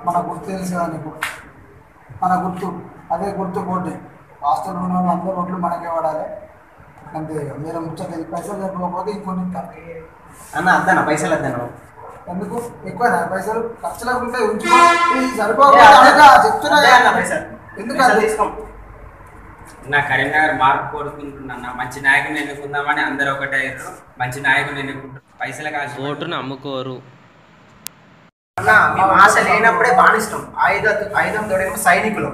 మన గుర్తు తెలుసు కదా నీకు, మన గుర్తు అదే గుర్తు కోటి హాస్టల్ ఉన్న వాళ్ళు అందరూ ఓట్లు మనకే వాడాలి అంతే. మీరు ముచ్చట్లేదు, పైసలు సరిపోకపోతే ఇంకొన్ని అన్న అద్దన్న పైసలు అద్దను ఎందుకు ఎక్కువ పైసలు ఖర్చులకు ఉంటాయి, ఉంచుకోవాలి సరిపోకపోతే చెప్తున్నా పైసలు ఎందుకు తీసుకో. నా కరీంనగర్ మార్పు కోరుకుంటున్నా, మంచి నాయకుని ఎన్నుకుందామని అందరూ ఒకటే అయ్యారు. మంచి నాయకుని ఎన్నుకుంటారు, పైసలు కాదు ఓటును అమ్ముకోరు. అన్న మీ ఆశ లేనప్పుడే బానిస్తాం, ఆయుధం తోడేమో సైనికులు.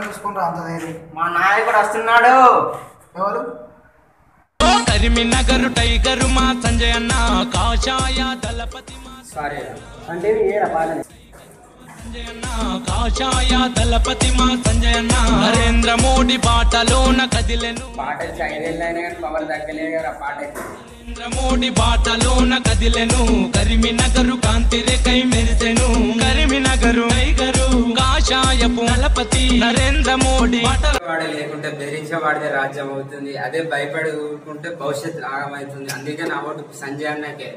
చూసుకుంటారు అంత ధైర్యం. మా నాయకుడు వస్తున్నాడు. ఎవరు? కరీంనగర్ టైగర్ మా సంజయ్ అన్న, కాషాయ దళపతి మా సారీ అంటే ఏరా పాలని సంజయ్ అన్న, కాషాయ దళపతి మా సంజయ్ అన్న, నరేంద్ర మోడీ బాటలోన కదిలెను. పాట 5 ఏళ్ళు అయినా కానీ పవర్ తగ్గలేదు కదా పాట. నరేంద్ర మోడీ బాటలోన కదిలెను, కరీంనగర్ కాంతి రేఖై మెరిసెను. కరీంనగర్ టైగరు కాషాయపు దళపతి నరేంద్ర మోడీ వాడు లేకుంటే బెదిరించే వాడితే రాజ్యం అవుతుంది, అదే భయపడి ఊరుకుంటే భవిష్యత్తు ఆగమవుతుంది. అందుకే నా ఓటు సంజయ్ అన్నకే.